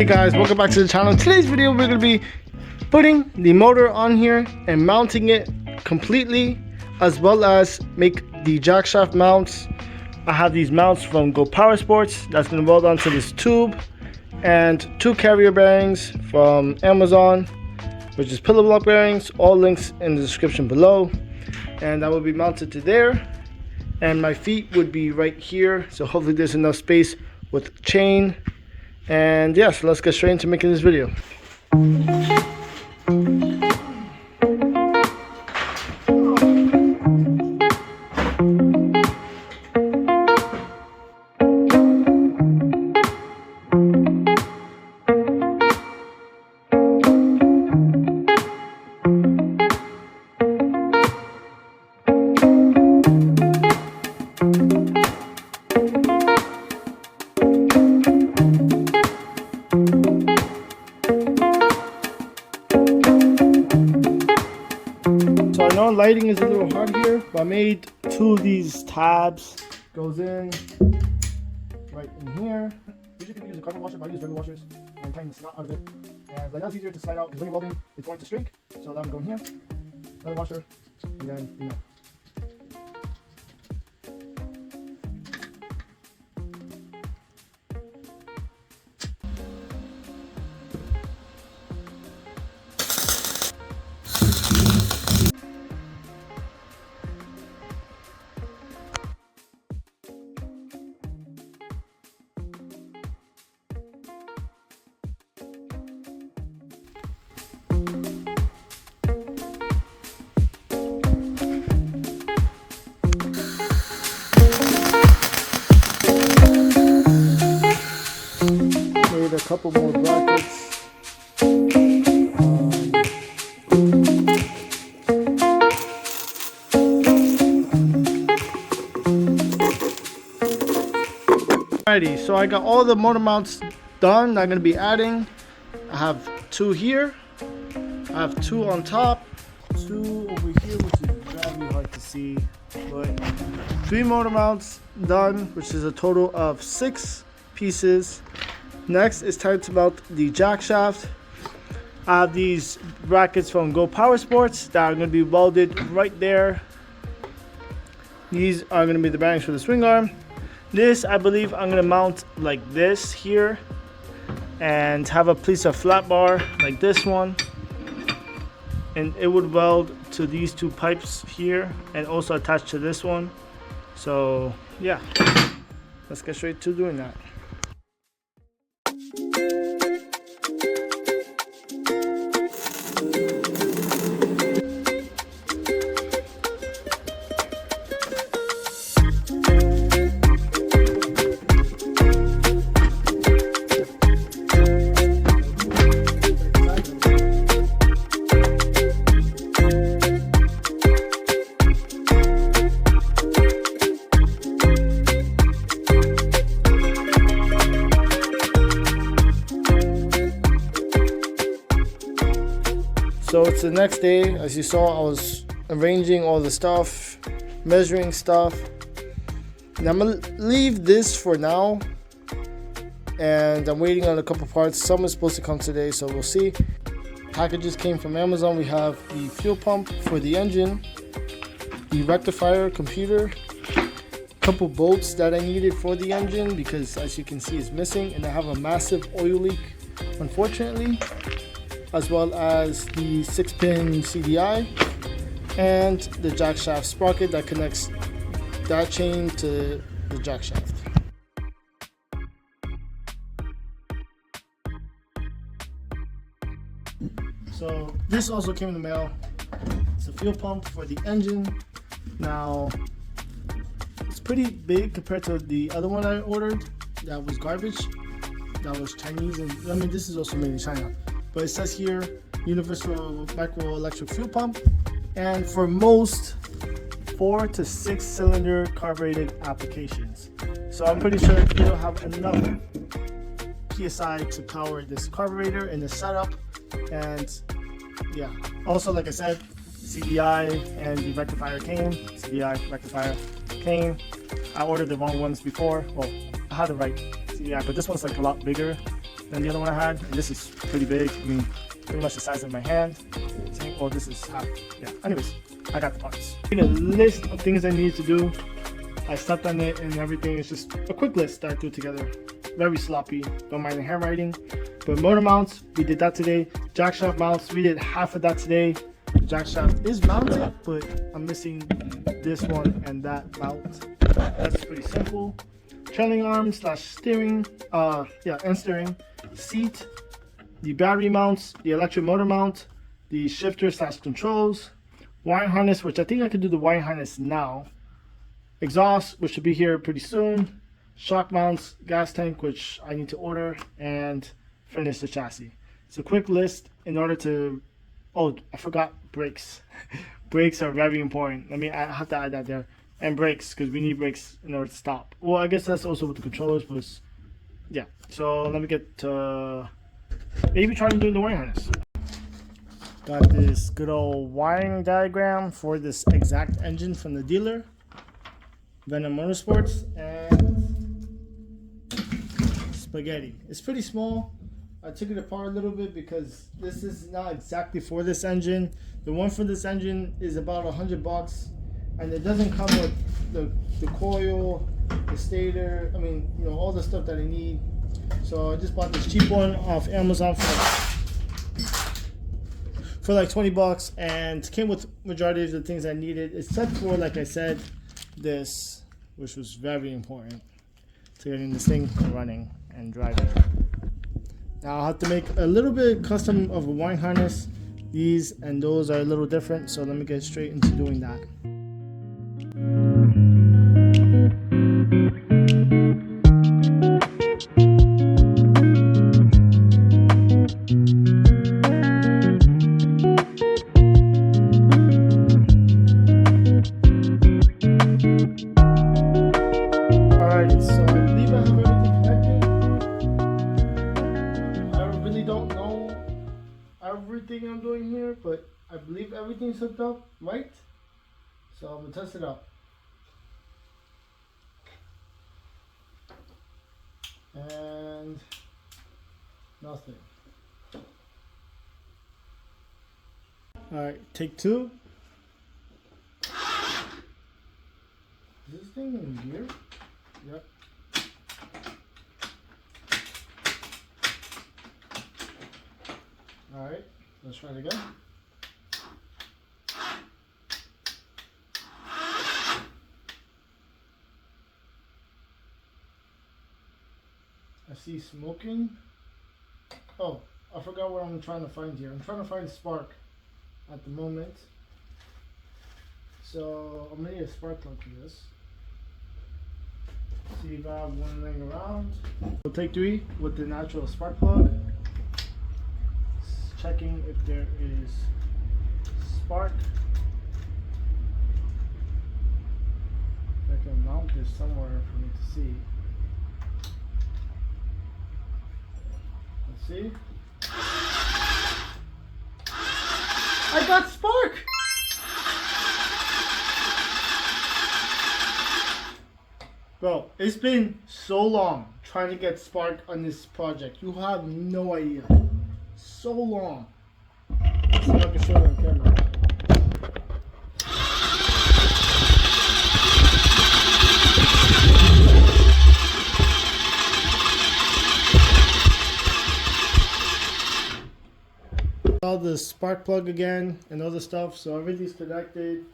guys, welcome back to the channel. In today's video we're going to be putting the motor on here and mounting it completely, as well as make the jackshaft mounts. I have these mounts from Go Powersports that's going to weld onto this tube, and 2 carrier bearings from Amazon, which is pillow block bearings. All links in the description below, and that will be mounted to there, and my feet would be right here, so hopefully there's enough space with chain. And yeah, so let's get straight into making this video. So I know lighting is a little hard here, but I made 2 of these tabs. Goes in right in here. Usually you can use a carbon washer, but I use regular washers and tighten the snot out of it. And like that's easier to slide out because when you're welding, it's going to shrink. So that would go in here. Another washer, and then you know. A couple more brackets. Alrighty, so I got all the motor mounts done. I'm gonna be adding. I have 2 here. I have 2 on top, 2 over here, which is very hard to see, but 3 motor mounts done, which is a total of 6 pieces. Next, it's time to mount the jack shaft. I have these brackets from Go Powersports that are going to be welded right there. These are going to be the bearings for the swing arm. This, I believe, I'm going to mount like this here, and have a piece of flat bar like this one, and it would weld to these 2 pipes here and also attach to this one. So yeah, let's get straight to doing that. So it's the next day. As you saw, I was arranging all the stuff, measuring stuff. And I'm gonna leave this for now, and I'm waiting on a couple parts. Some is supposed to come today, so we'll see. Packages came from Amazon. We have the fuel pump for the engine, the rectifier computer, a couple bolts that I needed for the engine because, as you can see, it's missing, and I have a massive oil leak, unfortunately, as well as the 6-pin CDI and the jackshaft sprocket that connects that chain to the jackshaft. So this also came in the mail. It's a fuel pump for the engine. Now it's pretty big compared to the other one I ordered that was garbage, that was Chinese, and I mean this is also made in China. But it says here universal micro electric fuel pump, and for most 4 to 6 cylinder carbureted applications. So I'm pretty sure it'll have enough PSI to power this carburetor and the setup. And yeah, also like I said, CDI and the rectifier came. CDI rectifier came. I ordered the wrong ones before. Well, I had the right CDI, but this one's like a lot bigger, than the other one I had. And this is pretty big. I mean, pretty much the size of my hand. Well, this is half. Yeah. Anyways, I got the parts. I made a list of things I need to do. I stepped on it and everything. It's just a quick list that I threw together. Very sloppy. Don't mind the handwriting. But motor mounts, we did that today. Jackshaft mounts, we did half of that today. The jackshaft is mounted, but I'm missing this one and that mount. That's pretty simple. Trailing arm slash steering, and steering. Seat, the battery mounts, the electric motor mount, the shifter slash controls, wiring harness, which I think I could do the wiring harness now. Exhaust, which should be here pretty soon. Shock mounts, gas tank, which I need to order, and finish the chassis. It's a quick list in order to, oh, I forgot brakes. Brakes are very important. I have to add that there. And brakes, because we need brakes in order to stop. Well, I guess that's also with the controllers, but yeah. So let me get to maybe try to do the wiring harness. Got this good old wiring diagram for this exact engine from the dealer, Venom Motorsports, and spaghetti. It's pretty small. I took it apart a little bit because this is not exactly for this engine. The one for this engine is about $100, and it doesn't come with the coil, the stator. I mean, you know, all the stuff that I need. So I just bought this cheap one off Amazon for like $20, and came with majority of the things I needed, except for, like I said, this, which was very important to getting this thing running and driving. Now I'll have to make a little bit custom of a wiring harness. These and those are a little different, so let me get straight into doing that. Alrighty, so I believe I have everything connected. I really don't know everything I'm doing here, but I believe everything's hooked up right. So I'm gonna test it out. And nothing. Alright, take two. Is this thing in gear? Yep. Alright, let's try it again. I see smoking. Oh, I forgot what I'm trying to find here. I'm trying to find spark at the moment. So I'm gonna need a spark plug for this. See if I have one laying around. We'll take three with the natural spark plug. Checking if there is spark. I can mount this somewhere for me to see. Let's see. I got spark! Bro, it's been so long trying to get spark on this project. You have no idea. So long. Let's see if I can show you on camera. All the spark plug again and other stuff, so everything's connected.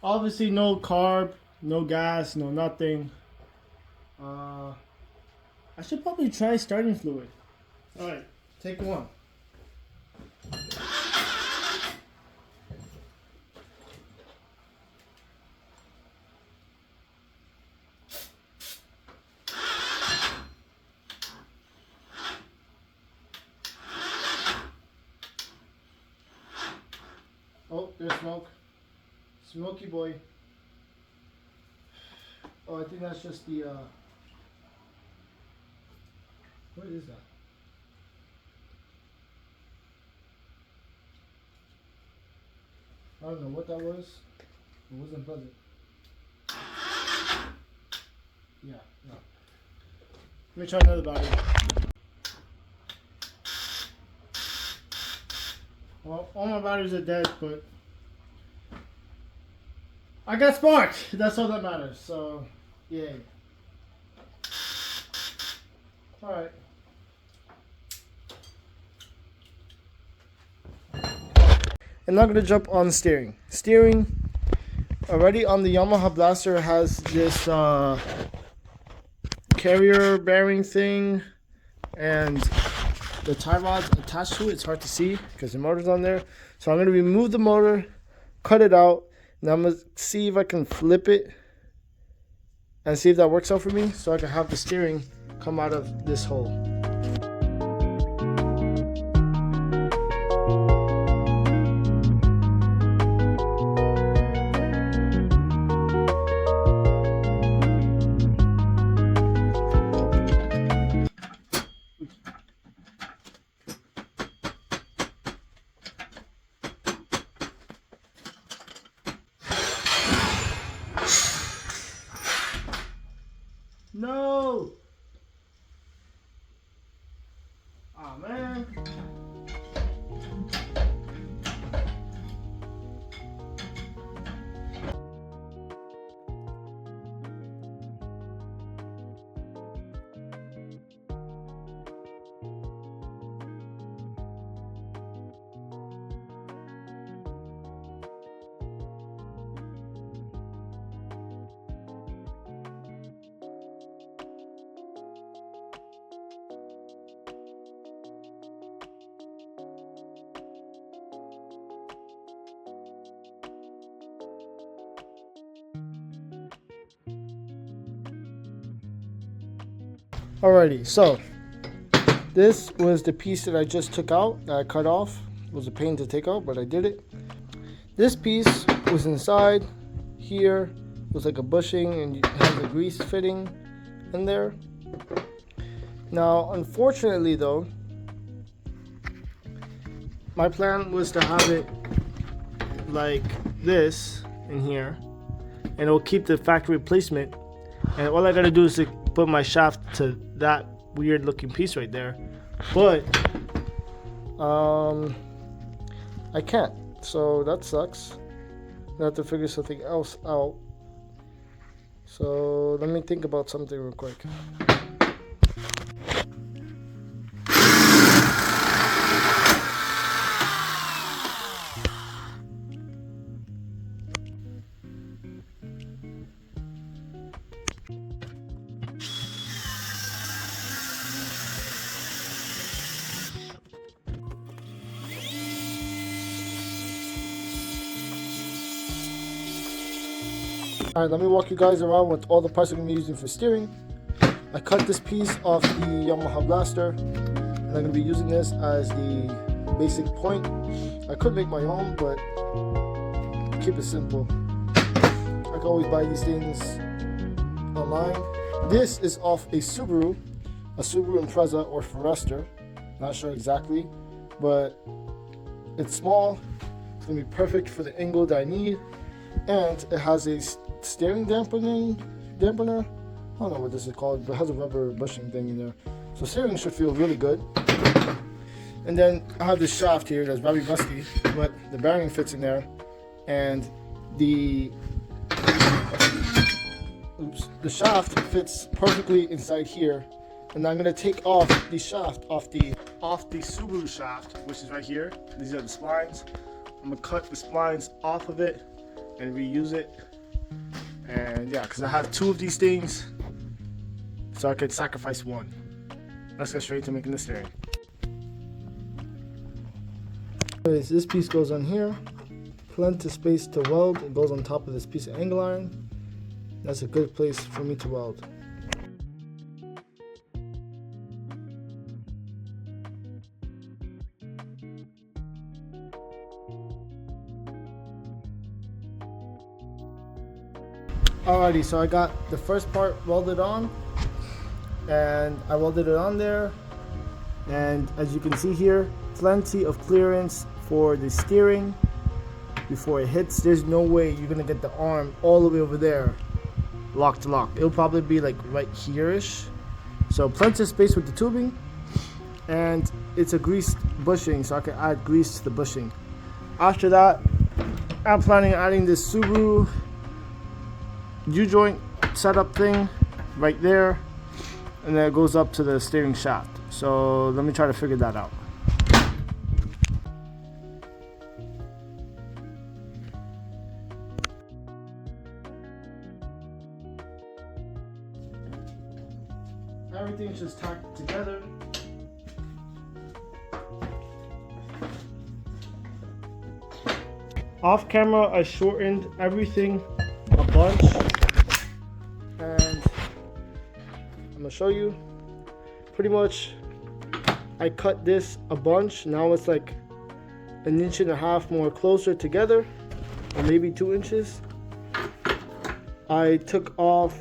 Obviously no carb, no gas, no nothing. I should probably try starting fluid. Alright, take one. Oh, there's smoke. Smoky boy. Oh, I think that's just the, what is that? I don't know what that was. It wasn't pleasant. Yeah, no. Let me try another battery. Well, all my batteries are dead, but I got spark. That's all that matters. So, yay. All right. And now I'm gonna jump on steering. Steering already on the Yamaha Blaster has this carrier bearing thing, and the tie rod's attached to it. It's hard to see because the motor's on there. So I'm gonna remove the motor, cut it out, and I'm gonna see if I can flip it and see if that works out for me, so I can have the steering come out of this hole. No! Oh man. Alrighty, so this was the piece that I just took out, that I cut off. It was a pain to take out, but I did it. This piece was inside here. It was like a bushing, and it has a grease fitting in there. Now, unfortunately though, my plan was to have it like this in here, and it'll keep the factory placement. And all I gotta do is to put my shaft to that weird looking piece right there, but I can't, so that sucks. I have to figure something else out. So let me think about something real quick. Alright, let me walk you guys around with all the parts I'm going to be using for steering. I cut this piece off the Yamaha Blaster, and I'm going to be using this as the basic point. I could make my own, but keep it simple. I can always buy these things online. This is off a Subaru Impreza or Forester. Not sure exactly, but it's small. It's going to be perfect for the angle that I need. And it has a steering dampener. I don't know what this is called, but it has a rubber bushing thing in there. So steering should feel really good. And then I have this shaft here that's very rusty, but the bearing fits in there. And the shaft fits perfectly inside here. And I'm gonna take off the shaft off the Subaru shaft, which is right here. These are the splines. I'm gonna cut the splines off of it and reuse it. And yeah, because I have two of these things, so I could sacrifice one. Let's get straight to making the steering. Anyways, this piece goes on here. Plenty of space to weld. It goes on top of this piece of angle iron. That's a good place for me to weld. Alrighty, so I got the first part welded on, and I welded it on there, and as you can see here, plenty of clearance for the steering before it hits. There's no way you're gonna get the arm all the way over there lock to lock. It'll probably be like right here-ish, so plenty of space with the tubing. and it's a greased bushing, so I can add grease to the bushing. After that, I'm planning on adding this Subaru U-joint setup thing right there, and then it goes up to the steering shaft. So let me try to figure that out. Everything's just tacked together. Off camera, I shortened everything a bunch, and I'm gonna show you. Pretty much, I cut this a bunch. Now it's like 1.5 inches more closer together, or maybe 2 inches. I took off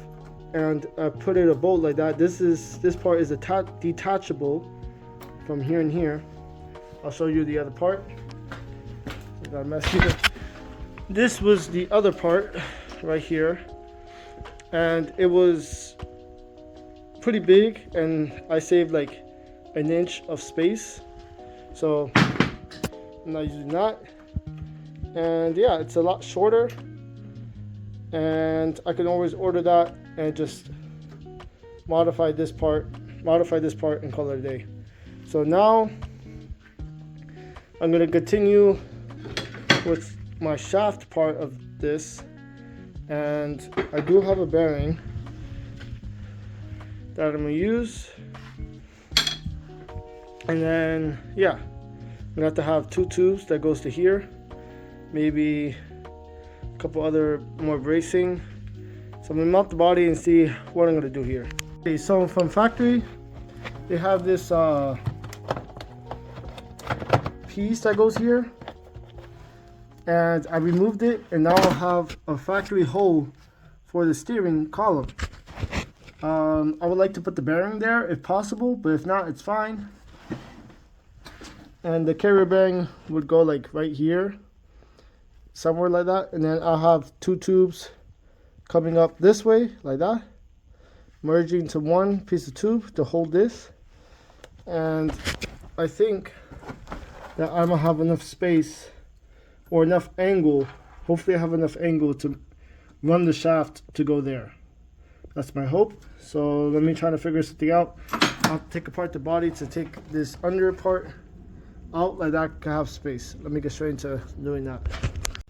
and I put it a bolt like that. This part is detachable from here and here. I'll show you the other part. I got a mess here. This was the other part right here, and it was pretty big, and I saved like 1 inch of space, so I'm not using that. And yeah, it's a lot shorter, and I can always order that and just modify this part and call it a day. So now I'm going to continue with my shaft part of this, and I do have a bearing that I'm going to use. And then yeah, I'm going to have 2 tubes that goes to here, maybe a couple other more bracing. So I'm going to mount the body and see what I'm going to do here. Okay, so from factory, they have this piece that goes here, and I removed it, and now I have a factory hole for the steering column. I would like to put the bearing there if possible, but if not, it's fine. And the carrier bearing would go like right here, somewhere like that, and then I'll have 2 tubes coming up this way like that, merging to one piece of tube to hold this. And I think that I'm gonna have enough space or enough angle, hopefully I have enough angle to run the shaft to go there. That's my hope. So let me try to figure something out. I'll take apart the body to take this under part out like that, can have space. Let me get straight into doing that.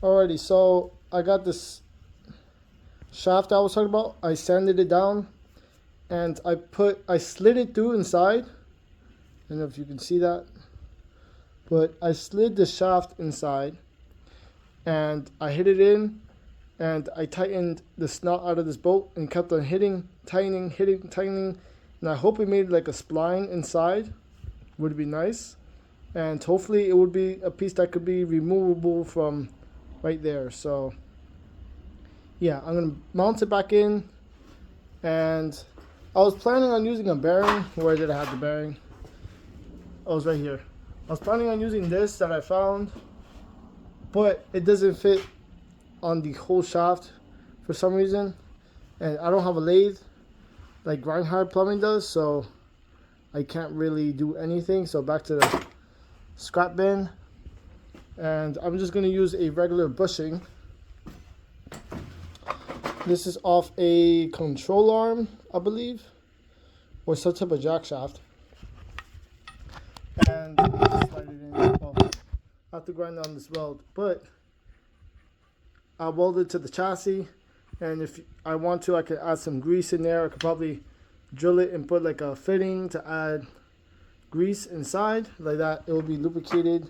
Alrighty, so I got this shaft I was talking about. I sanded it down, and I slid it through inside. I don't know if you can see that, but I slid the shaft inside, and I hit it in, and I tightened the snot out of this bolt and kept on tightening, and I hope it made like a spline inside. Would be nice, and hopefully it would be a piece that could be removable from right there. So yeah, I'm gonna mount it back in, and I was planning on using a bearing. Where did I have the bearing? Oh, it was right here. I was planning on using this that I found, but it doesn't fit on the whole shaft for some reason, and I don't have a lathe like Grindhard Plumbing does, so I can't really do anything. So back to the scrap bin, and I'm just going to use a regular bushing. This is off a control arm, I believe, or some type of jackshaft. And just slide it in. Well, I have to grind on this weld, but I welded to the chassis, and if I want to, I could add some grease in there. I could probably drill it and put like a fitting to add grease inside like that. It will be lubricated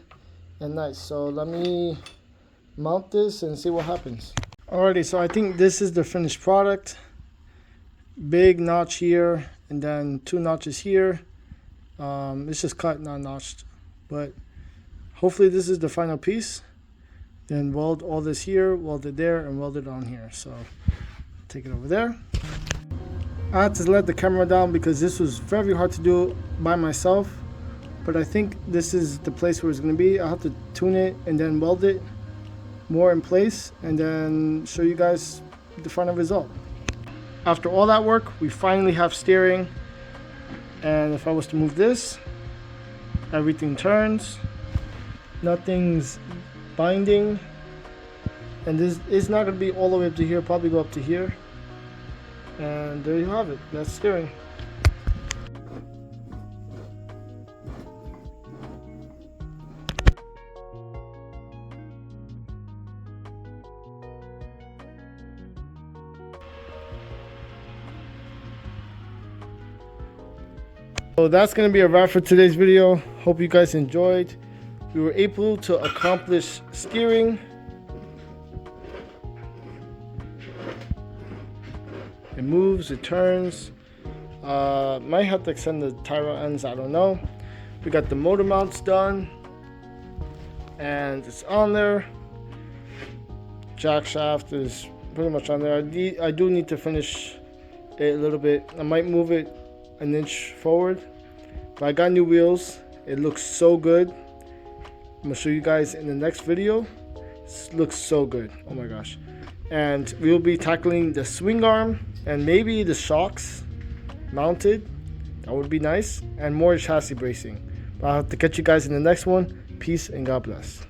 and nice. So let me mount this and see what happens. Alrighty, so I think this is the finished product. Big notch here, and then 2 notches here. It's just cut, not notched, but hopefully this is the final piece. Then weld all this here, weld it there, and weld it on here. So take it over there. I had to let the camera down because this was very hard to do by myself, but I think this is the place where it's going to be. I'll have to tune it and then weld it more in place, and then show you guys the final result. After all that work, we finally have steering, and if I was to move this, Everything turns. Nothing's binding. And this is not going to be all the way up to here, probably go up to here. And there you have it. That's steering. So that's going to be a wrap for today's video. Hope you guys enjoyed. We were able to accomplish steering. It moves, it turns. Might have to extend the tire ends, I don't know. We got the motor mounts done. And it's on there. Jack shaft is pretty much on there. I do need to finish it a little bit. I might move it an inch forward, but I got new wheels. It looks so good. I'm gonna show you guys in the next video. It looks so good, oh my gosh. And we'll be tackling the swing arm and maybe the shocks mounted. That would be nice, and more chassis bracing. But I'll have to catch you guys in the next one. Peace and God bless.